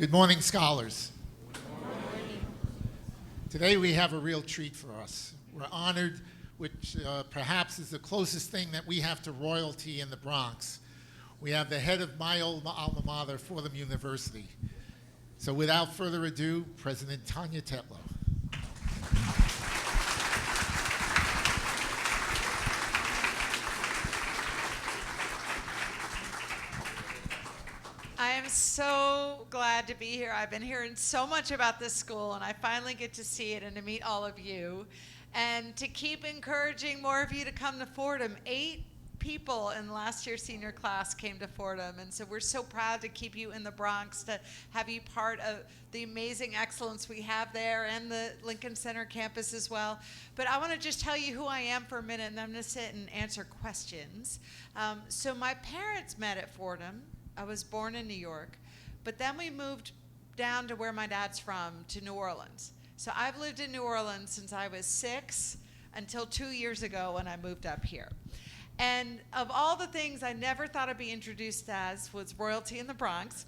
Good morning, scholars. Today we have a real treat for us. We're honored, which perhaps is the closest thing that we have to royalty in the Bronx. We have the head of my old alma mater, Fordham University. So without further ado, President Tanya Tetlow. I am so glad to be here. I've been hearing so much about this school, and I finally get to see it and to meet all of you, and to keep encouraging more of you to come to Fordham. 8 people in last year's senior class came to Fordham, and so we're so proud to keep you in the Bronx, to have you part of the amazing excellence we have there and the Lincoln Center campus as well. But I want to just tell you who I am for a minute, and I'm going to sit and answer questions. So my parents met at Fordham. I was born in New York, but then we moved down to where my dad's from, to New Orleans. So I've lived in New Orleans since I was 6 until 2 years ago when I moved up here. And of all the things I never thought I'd be introduced as was royalty in the Bronx.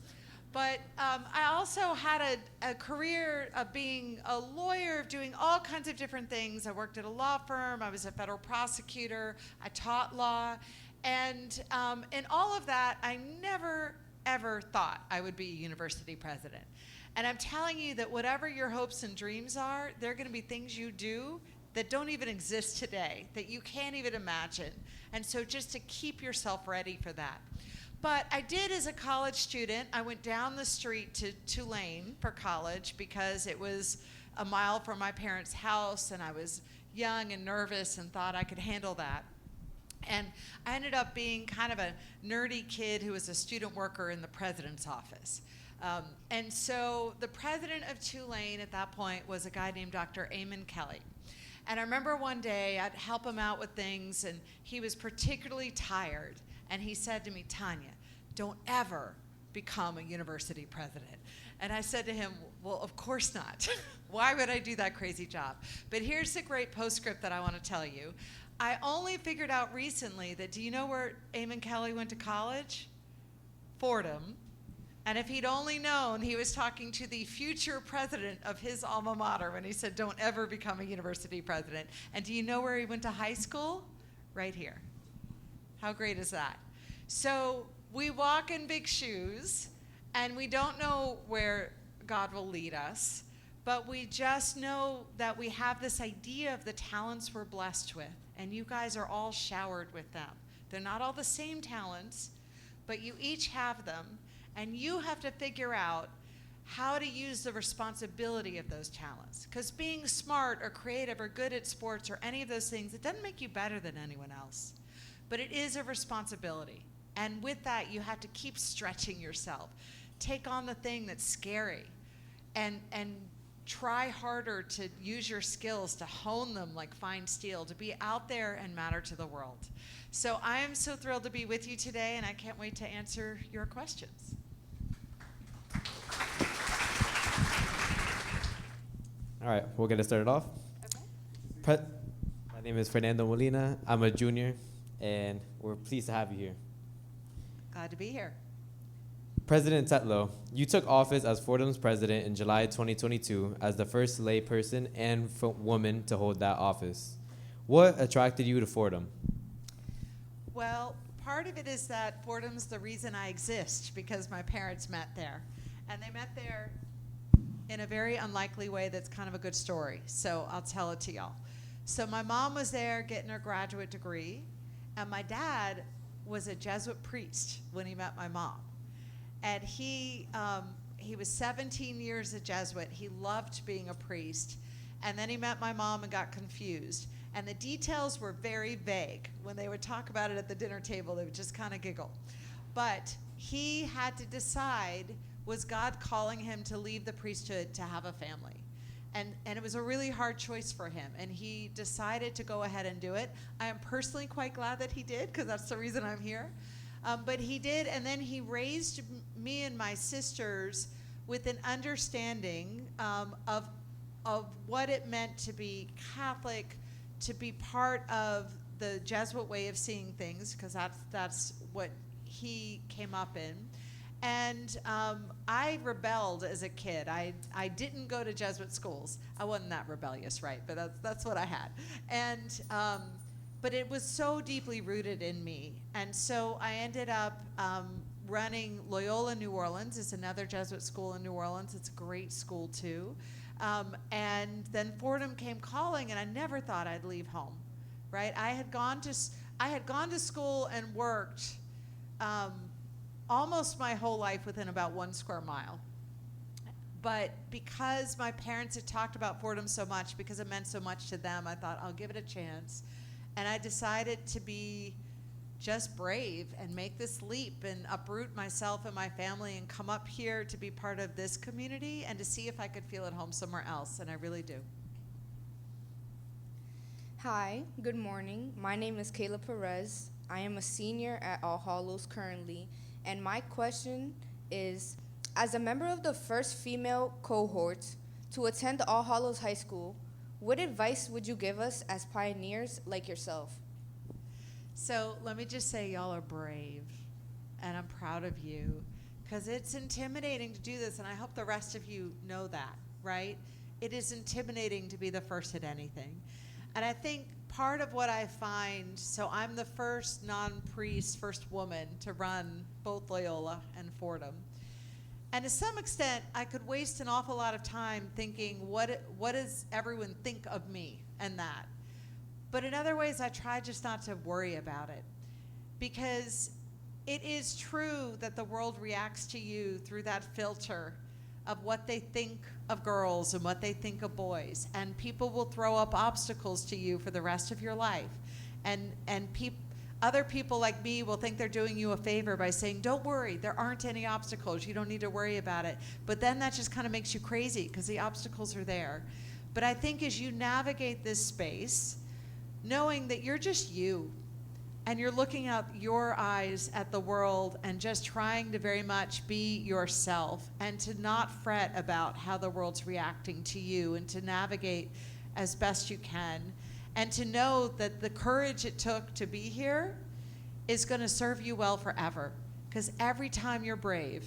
But I also had a career of being a lawyer, of doing all kinds of different things. I worked at a law firm. I was a federal prosecutor. I taught law. And in all of that, I never, ever thought I would be a university president. And I'm telling you that whatever your hopes and dreams are, there are going to be things you do that don't even exist today, that you can't even imagine. And so just to keep yourself ready for that. But I did as a college student. I went down the street to Tulane for college because it was a mile from my parents' house, and I was young and nervous and thought I could handle that. And I ended up being kind of a nerdy kid who was a student worker in the president's office. And so the president of Tulane at that point was a guy named Dr. Eamon Kelly. And I remember one day I'd help him out with things, and he was particularly tired. And he said to me, "Tanya, don't ever become a university president." And I said to him, "Well, of course not. Why would I do that crazy job?" But here's the great postscript that I want to tell you. I only figured out recently that, do you know where Eamon Kelly went to college? Fordham. And if he'd only known, he was talking to the future president of his alma mater when he said, "Don't ever become a university president." And do you know where he went to high school? Right here. How great is that? So we walk in big shoes, and we don't know where God will lead us, but we just know that we have this idea of the talents we're blessed with, and you guys are all showered with them. They're not all the same talents, but you each have them, and you have to figure out how to use the responsibility of those talents. Because being smart or creative or good at sports or any of those things, it doesn't make you better than anyone else, but it is a responsibility. And with that, you have to keep stretching yourself. Take on the thing that's scary, and try harder to use your skills, to hone them like fine steel, to be out there and matter to the world. So I am so thrilled to be with you today, and I can't wait to answer your questions. All right, we'll get it started off. Okay. My name is Fernando Molina. I'm a junior, and we're pleased to have you here. Glad to be here. President Tetlow, you took office as Fordham's president in July 2022 as the first lay person and woman to hold that office. What attracted you to Fordham? Well, part of it is that Fordham's the reason I exist, because my parents met there. And they met there in a very unlikely way that's kind of a good story. So I'll tell it to y'all. So my mom was there getting her graduate degree, and my dad was a Jesuit priest when he met my mom. And he was 17 years a Jesuit. He loved being a priest. And then he met my mom and got confused. And the details were very vague. When they would talk about it at the dinner table, they would just kind of giggle. But he had to decide, was God calling him to leave the priesthood to have a family? And it was a really hard choice for him. And he decided to go ahead and do it. I am personally quite glad that he did, because that's the reason I'm here. But he did, and then he raised me and my sisters with an understanding of what it meant to be Catholic, to be part of the Jesuit way of seeing things, because that's what he came up in. And I rebelled as a kid. I didn't go to Jesuit schools. I wasn't that rebellious, right? But that's what I had. And but it was so deeply rooted in me. And so I ended up running Loyola New Orleans. It's another Jesuit school in New Orleans. It's a great school too. And then Fordham came calling, and I never thought I'd leave home, right? I had gone to school and worked almost my whole life within about 1 square mile. But because my parents had talked about Fordham so much, because it meant so much to them, I thought, I'll give it a chance. And I decided to be just brave and make this leap and uproot myself and my family and come up here to be part of this community and to see if I could feel at home somewhere else, and I really do. Hi, good morning. My name is Kayla Perez. I am a senior at All Hallows currently, and my question is, as a member of the first female cohort to attend All Hallows High School, what advice would you give us as pioneers like yourself? So let me just say, y'all are brave, and I'm proud of you, because it's intimidating to do this, and I hope the rest of you know that, right? It is intimidating to be the first at anything. And I think part of what I find, so I'm the first non-priest, first woman to run both Loyola and Fordham. And to some extent, I could waste an awful lot of time thinking, what does everyone think of me and that? But in other ways, I try just not to worry about it, because it is true that the world reacts to you through that filter of what they think of girls and what they think of boys. And people will throw up obstacles to you for the rest of your life. And other people like me will think they're doing you a favor by saying, don't worry, there aren't any obstacles. You don't need to worry about it. But then that just kind of makes you crazy because the obstacles are there. But I think as you navigate this space, knowing that you're just you, and you're looking out your eyes at the world and just trying to very much be yourself and to not fret about how the world's reacting to you, and to navigate as best you can, and to know that the courage it took to be here is going to serve you well forever. Because every time you're brave,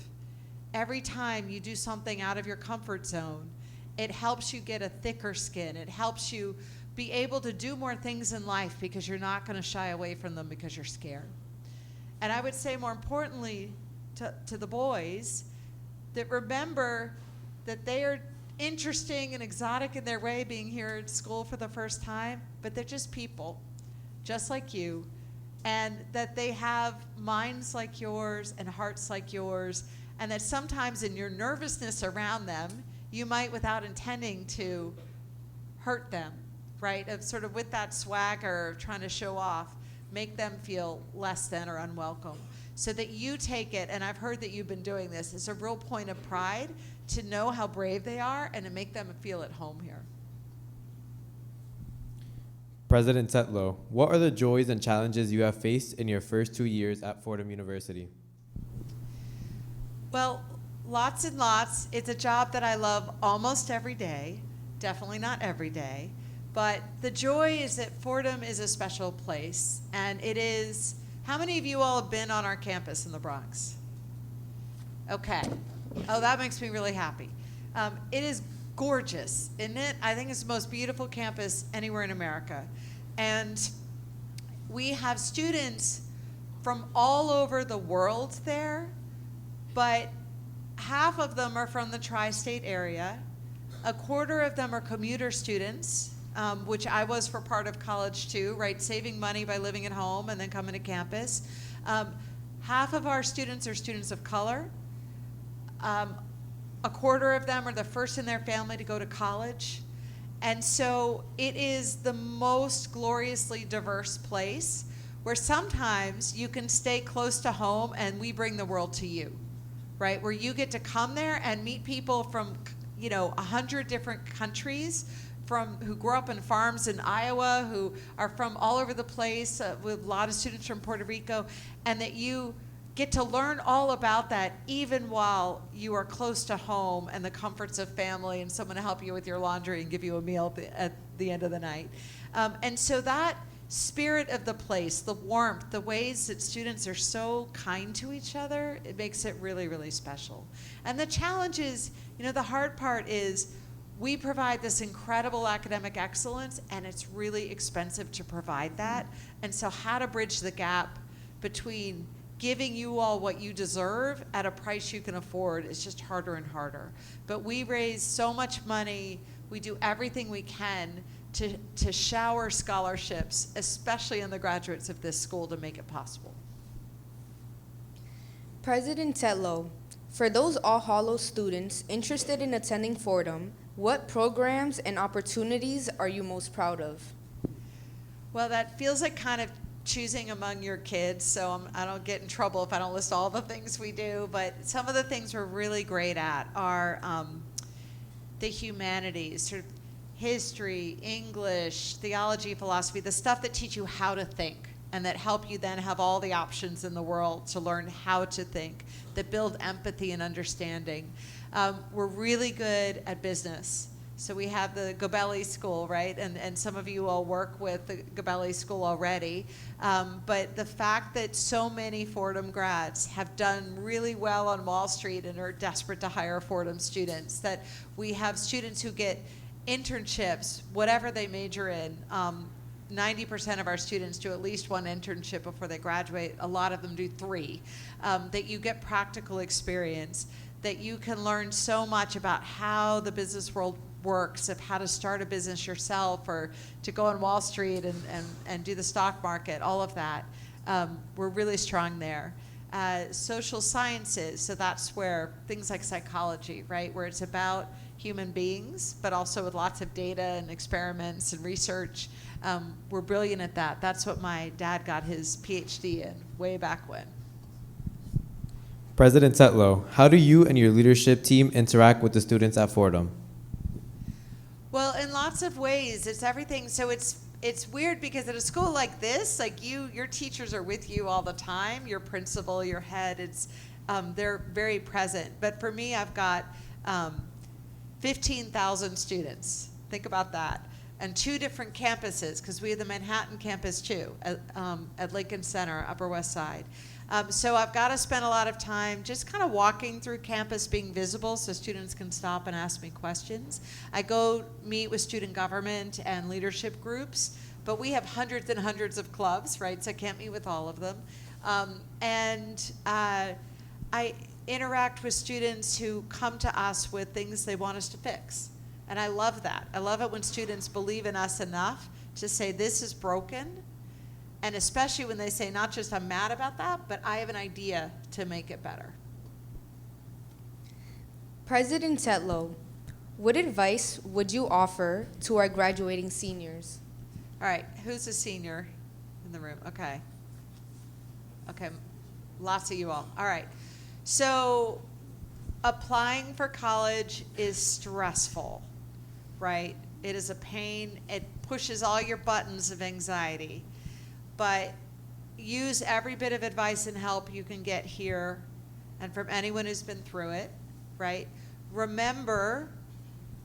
every time you do something out of your comfort zone, it helps you get a thicker skin. It helps you be able to do more things in life because you're not going to shy away from them because you're scared. And I would say more importantly to the boys, that remember that they are interesting and exotic in their way being here at school for the first time, but they're just people, just like you, and that they have minds like yours and hearts like yours, and that sometimes in your nervousness around them, you might, without intending to, hurt them, right? Of sort of with that swagger, trying to show off, make them feel less than or unwelcome. So that you take it, and I've heard that you've been doing this, it's a real point of pride to know how brave they are and to make them feel at home here. President Tetlow, what are the joys and challenges you have faced in your first 2 years at Fordham University? Well, lots and lots. It's a job that I love almost every day, definitely not every day. But the joy is that Fordham is a special place, and it is. How many of you all have been on our campus in the Bronx? Okay. Oh, that makes me really happy. It is gorgeous, isn't it? I think it's the most beautiful campus anywhere in America. And we have students from all over the world there, but half of them are from the tri-state area. A quarter of them are commuter students, which I was for part of college too, right? Saving money by living at home and then coming to campus. Half of our students are students of color. A quarter of them are the first in their family to go to college. And so it is the most gloriously diverse place where sometimes you can stay close to home and we bring the world to you, right? Where you get to come there and meet people from, 100 different countries, who grew up in farms in Iowa, who are from all over the place, with a lot of students from Puerto Rico, and that you get to learn all about that even while you are close to home and the comforts of family and someone to help you with your laundry and give you a meal at the end of the night. And so that spirit of the place, the warmth, the ways that students are so kind to each other, it makes it really, really special. And the challenge is, the hard part is we provide this incredible academic excellence, and it's really expensive to provide that. And so how to bridge the gap between giving you all what you deserve at a price you can afford is just harder and harder. But we raise so much money, we do everything we can to shower scholarships, especially in the graduates of this school, to make it possible. President Tetlow, for those All Hallows students interested in attending Fordham, what programs and opportunities are you most proud of? Well, that feels like kind of choosing among your kids, so I don't get in trouble if I don't list all the things we do, but some of the things we're really great at are the humanities, sort of history, English, theology, philosophy, the stuff that teach you how to think and that help you then have all the options in the world to learn how to think, that build empathy and understanding. We're really good at business. So we have the Gabelli School, right? And some of you all work with the Gabelli School already. But the fact that so many Fordham grads have done really well on Wall Street and are desperate to hire Fordham students, that we have students who get internships, whatever they major in. 90% of our students do at least one internship before they graduate. A lot of them do 3. That you get practical experience, that you can learn so much about how the business world works, of how to start a business yourself or to go on Wall Street and do the stock market, all of that. We're really strong there. Social sciences, so that's where things like psychology, right, where it's about human beings, but also with lots of data and experiments and research. We're brilliant at that. That's what my dad got his PhD in way back when. President Tetlow, how do you and your leadership team interact with the students at Fordham? Well, in lots of ways, it's everything. So it's weird because at a school like this, like your teachers are with you all the time. Your principal, your head, they're very present. But for me, I've got 15,000 students. Think about that. And 2 different campuses, because we have the Manhattan campus too, at Lincoln Center, Upper West Side. So I've got to spend a lot of time just kind of walking through campus, being visible so students can stop and ask me questions. I go meet with student government and leadership groups, but we have hundreds and hundreds of clubs, right? So I can't meet with all of them. I interact with students who come to us with things they want us to fix. And I love that. I love it when students believe in us enough to say, this is broken. And especially when they say, not just I'm mad about that, but I have an idea to make it better. President Tetlow, what advice would you offer to our graduating seniors? All right, who's a senior in the room? Okay. Okay, lots of you all. All right. So applying for college is stressful, right? It is a pain. It pushes all your buttons of anxiety. But use every bit of advice and help you can get here, and from anyone who's been through it, right? Remember,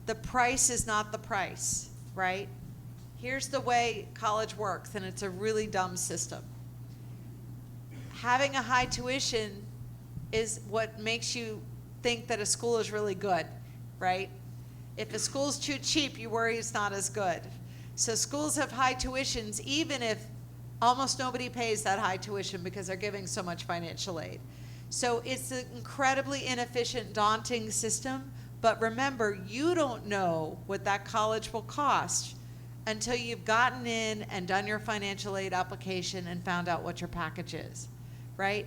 the price is not the price, right? Here's the way college works, and it's a really dumb system. Having a high tuition is what makes you think that a school is really good, right? If a school's too cheap, you worry it's not as good. So schools have high tuitions, even if almost nobody pays that high tuition because they're giving so much financial aid. So it's an incredibly inefficient, daunting system. But remember, you don't know what that college will cost until you've gotten in and done your financial aid application and found out what your package is, right?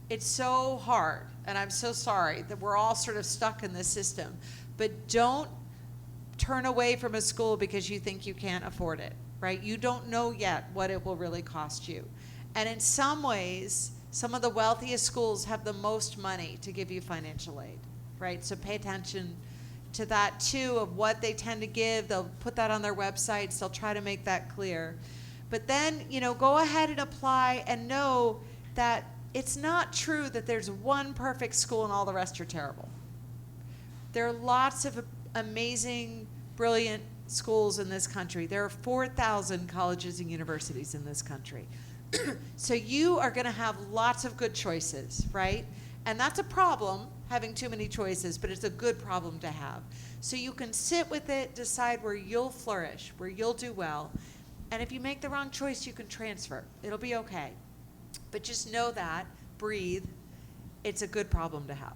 It's so hard, and I'm so sorry that we're all sort of stuck in this system. But don't turn away from a school because you think you can't afford it. Right? You don't know yet what it will really cost you. And in some ways, some of the wealthiest schools have the most money to give you financial aid, right? So pay attention to that too, of what they tend to give. They'll put that on their websites. They'll try to make that clear. But then, go ahead and apply and know that it's not true that there's one perfect school and all the rest are terrible. There are lots of amazing, brilliant schools in this country. There are 4,000 colleges and universities in this country. So you are going to have lots of good choices, right? And that's a problem, having too many choices, but it's a good problem to have. So you can sit with it, decide where you'll flourish, where you'll do well. And if you make the wrong choice, you can transfer. It'll be okay. But just know that, breathe. It's a good problem to have.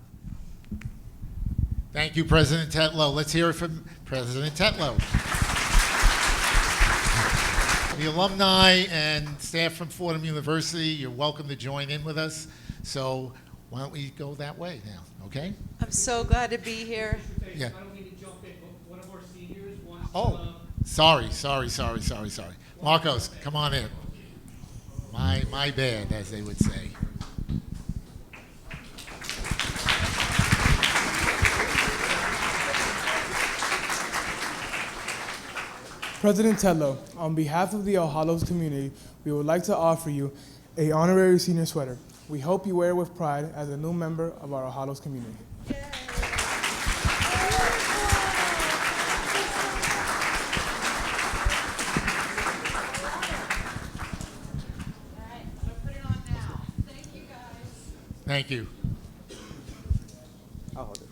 Thank you, President Tetlow. Let's hear it from President Tetlow. The alumni and staff from Fordham University, you're welcome to join in with us. So why don't we go that way now, okay? I'm so glad to be here. Yeah. I don't mean to jump in, but one of our seniors wants Oh, sorry. Marcos, come on in. My bad, as they would say. President Tetlow, on behalf of the Hallows community, we would like to offer you a honorary senior sweater. We hope you wear it with pride as a new member of our Hallows community. Yay. All right, I'm gonna put it on now. Thank you, guys. Thank you. I'll hold it.